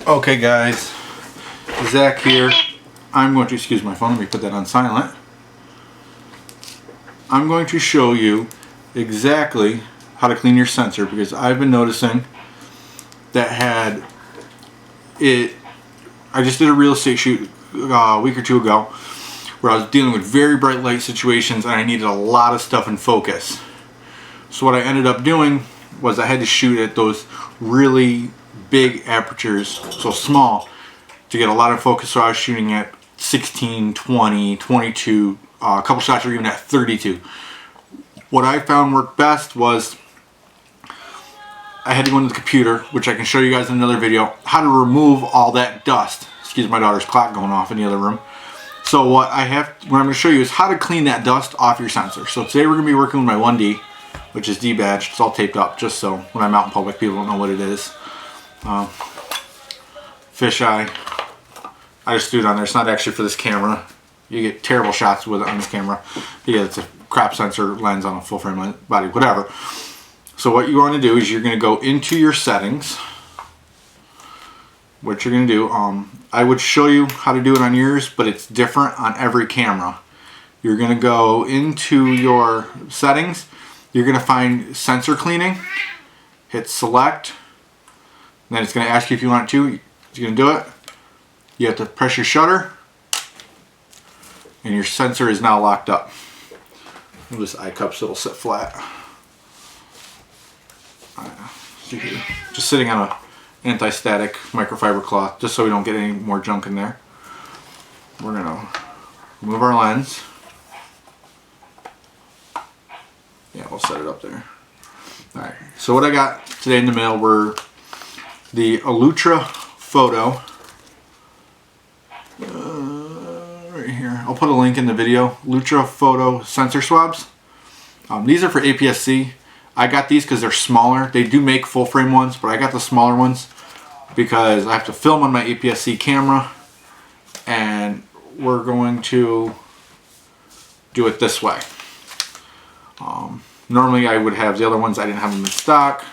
Okay guys, Zach here. I'm going to, excuse my phone, let me put that on silent. I'm going to show you exactly how to clean your sensor, because I've been noticing that I just did a real estate shoot a week or two ago where I was dealing with very bright light situations and I needed a lot of stuff in focus. So what I ended up doing was I had to shoot at those really big apertures, so small, to get a lot of focus. So I was shooting at 16, 20, 22, a couple shots were even at 32. What I found worked best was I had to go into the computer, which I can show you guys in another video, how to remove all that dust. Excuse my daughter's clock going off in the other room. So what I'm going to show you is how to clean that dust off your sensor. So today we're going to be working with my 1D, which is D-badged. It's all taped up just so when I'm out in public people don't know what it is. Fisheye. I just threw it on there. It's not actually for this camera. You get terrible shots with it on this camera. Yeah, it's a crop sensor lens on a full frame body, whatever. So what you want to do is you're going to go into your settings. What you're going to do, I would show you how to do it on yours, but it's different on every camera. You're going to go into your settings. You're going to find sensor cleaning. Hit select. And then it's going to ask you if you want to. You're going to do it. You have to press your shutter. And your sensor is now locked up. Move this eye cup so it'll sit flat. Just sitting on a anti-static microfiber cloth, just so we don't get any more junk in there. We're gonna remove our lens. Yeah, we'll set it up there. Alright, so what I got today in the mail were the Ultra Photo. Right here. I'll put a link in the video. Ultra Photo sensor swabs. These are for aps-c. I got these because they're smaller. They do make full frame ones, but I got the smaller ones because I have to film on my aps-c camera, and we're going to do it this way. Normally I would have the other ones. I didn't have them in stock.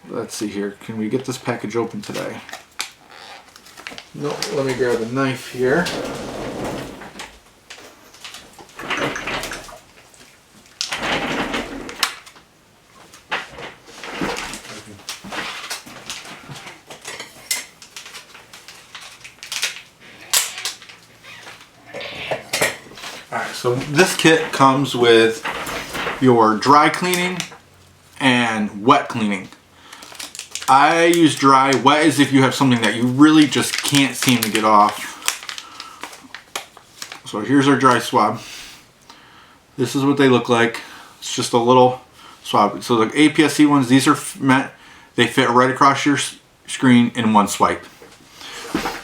Let's see here. Can we get this package open today? No, let me grab a knife here. Alright, so this kit comes with your dry cleaning and wet cleaning. I use dry. Wet is if you have something that you really just can't seem to get off. So here's our dry swab. This is what they look like. It's just a little swab. So the aps-c ones, these are meant, they fit right across your screen in one swipe.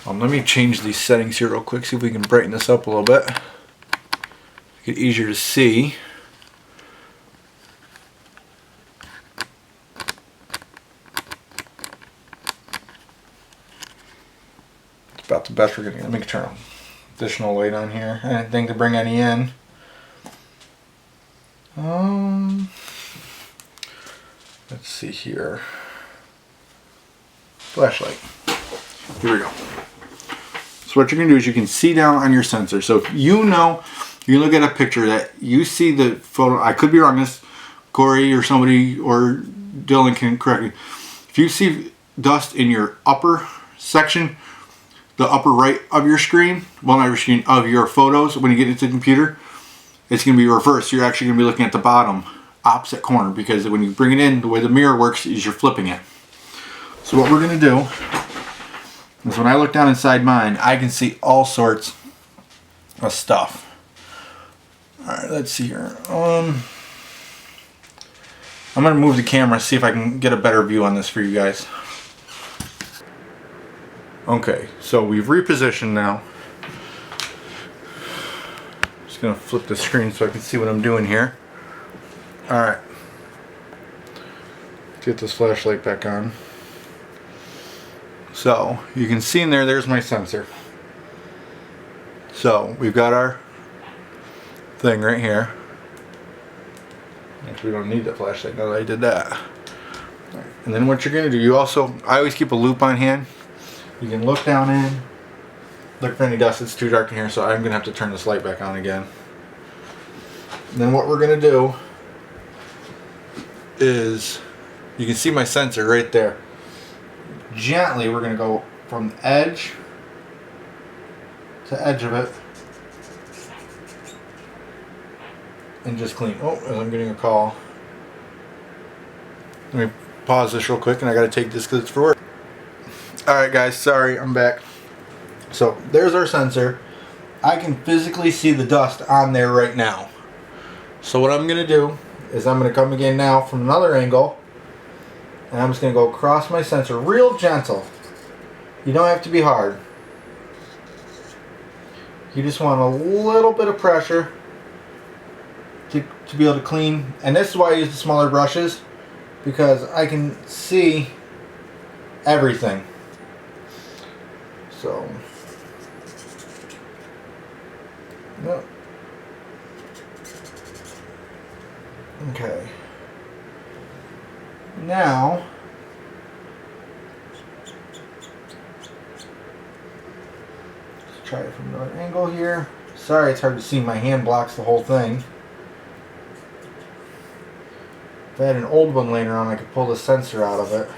Let me change these settings here real quick, see if we can brighten this up a little bit. Make it easier to see. About the best we're gonna get. Let me turn additional light on here. Anything to bring any in. Let's see here. Flashlight. Here we go. So what you're gonna do is you can see down on your sensor. So if you know, you look at a picture that you see the photo, I could be wrong, this Corey or somebody or Dylan can correct me. If you see dust in your upper section, the upper right of your screen, well not your screen, of your photos, when you get into the computer, it's going to be reversed. You're actually going to be looking at the bottom, opposite corner, because when you bring it in, the way the mirror works is you're flipping it. So what we're going to do is when I look down inside mine, I can see all sorts of stuff. Alright, let's see here. I'm going to move the camera, see if I can get a better view on this for you guys. Okay, so we've repositioned now. Just gonna flip the screen so I can see what I'm doing here. Alright. Get this flashlight back on. So, you can see in there, there's my sensor. So, we've got our thing right here. Actually, we don't need that flashlight now that I did that. And then what you're gonna do, I always keep a loop on hand. You can look down in, look for any dust. It's too dark in here, so I'm gonna have to turn this light back on again. And then what we're gonna do is, you can see my sensor right there. Gently, we're gonna go from edge to edge of it and just clean. Oh, as I'm getting a call. Let me pause this real quick, and I gotta take this because it's for work. Alright guys, sorry, I'm back. So there's our sensor. I can physically see the dust on there right now. So what I'm gonna do is I'm gonna come again now from another angle, and I'm just gonna go across my sensor real gentle. You don't have to be hard. You just want a little bit of pressure to be able to clean. And this is why I use the smaller brushes, because I can see everything. So, yep. Okay. Now, let's try it from another angle here. Sorry, it's hard to see. My hand blocks the whole thing. If I had an old one laying around, I could pull the sensor out of it.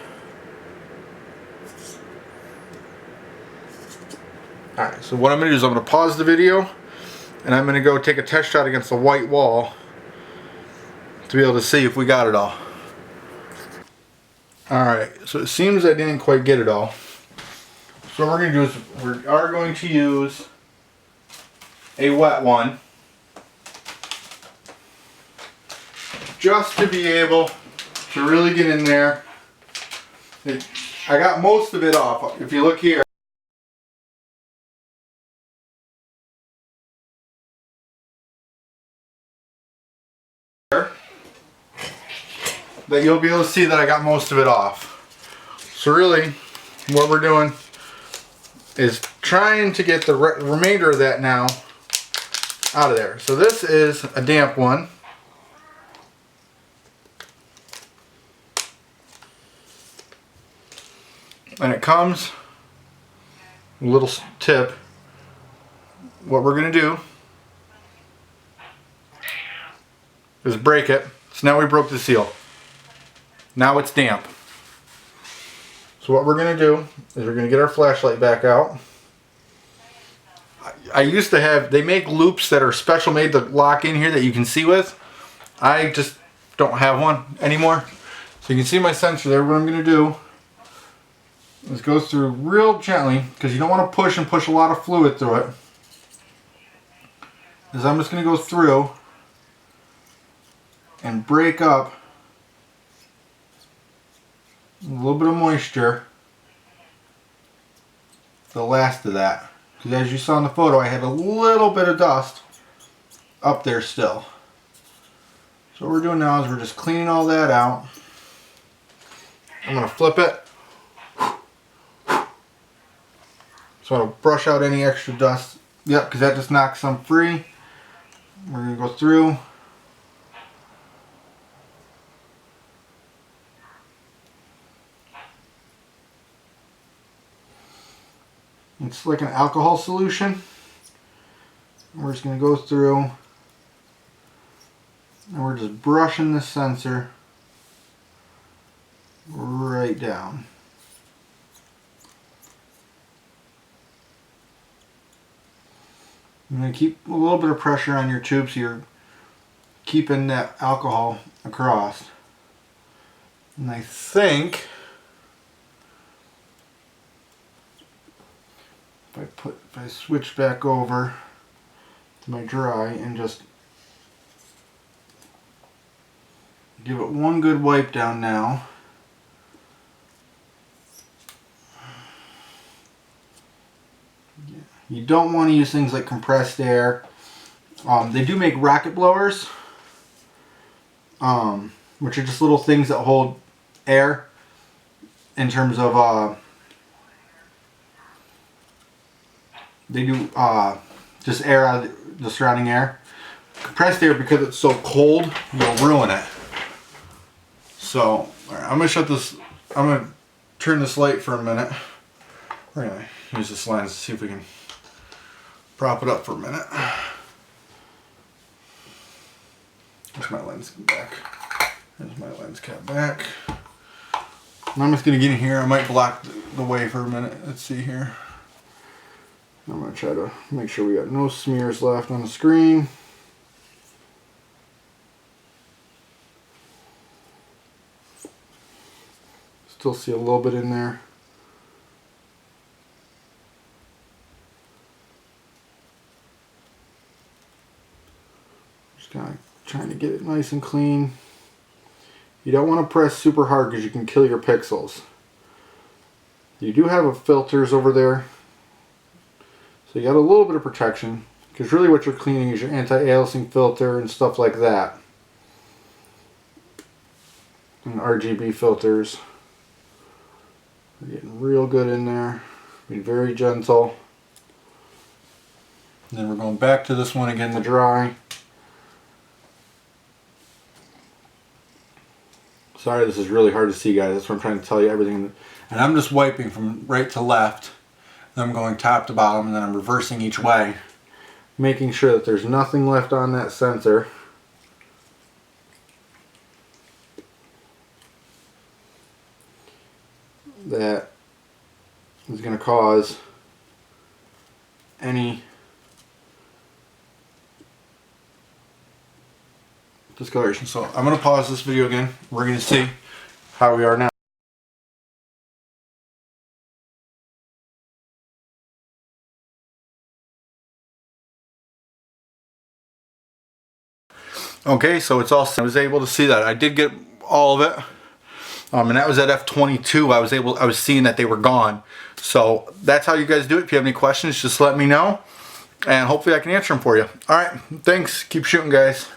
Alright, so what I'm going to do is I'm going to pause the video, and I'm going to go take a test shot against the white wall to be able to see if we got it all. Alright, so it seems I didn't quite get it all. So what we're going to do is we are going to use a wet one just to be able to really get in there. I got most of it off. If you look here, that you'll be able to see that I got most of it off. So really, what we're doing is trying to get the remainder of that now out of there. So this is a damp one. And it comes with a little tip. What we're going to do is break it. So now we broke the seal. Now it's damp. So what we're going to do is we're going to get our flashlight back out. I used to have, they make loops that are special made to lock in here that you can see with. I just don't have one anymore. So you can see my sensor there. What I'm going to do is go through real gently, because you don't want to push a lot of fluid through it. Is I'm just going to go through and break up a little bit of moisture, the last of that, because as you saw in the photo, I had a little bit of dust up there still. So what we're doing now is we're just cleaning all that out. I'm going to flip it, so I'll brush out any extra dust. Yep, because that just knocks some free. We're going to go through. It's like an alcohol solution. We're just going to go through, and we're just brushing the sensor right down. I'm going to keep a little bit of pressure on your tube so you're keeping that alcohol across. And I think if I switch back over to my dry and just give it one good wipe down now. You don't want to use things like compressed air. They do make rocket blowers, which are just little things that hold air in terms of they do just air out of the surrounding air. Compressed air, because it's so cold, you'll ruin it. So, all right, I'm gonna shut this. I'm gonna turn this light for a minute. We're gonna use this lens to see if we can prop it up for a minute. There's my lens back. There's my lens cap back. And I'm just gonna get in here. I might block the way for a minute. Let's see here. I'm gonna try to make sure we got no smears left on the screen. Still see a little bit in there. Just kind of trying to get it nice and clean. You don't want to press super hard because you can kill your pixels. You do have filters over there, so you got a little bit of protection, because really what you're cleaning is your anti-aliasing filter and stuff like that, and RGB filters. We're getting real good in there. Be very gentle. And then we're going back to this one again to dry. Sorry, this is really hard to see, guys. That's what I'm trying to tell you, everything. And I'm just wiping from right to left. Then I'm going top to bottom, and then I'm reversing each way, making sure that there's nothing left on that sensor. That is going to cause any discoloration. So I'm going to pause this video again. We're going to see how we are now. Okay, so it's all set. I was able to see that. I did get all of it. And that was at f/22. I was seeing that they were gone. So that's how you guys do it. If you have any questions, just let me know, and hopefully I can answer them for you. All right, thanks. Keep shooting, guys.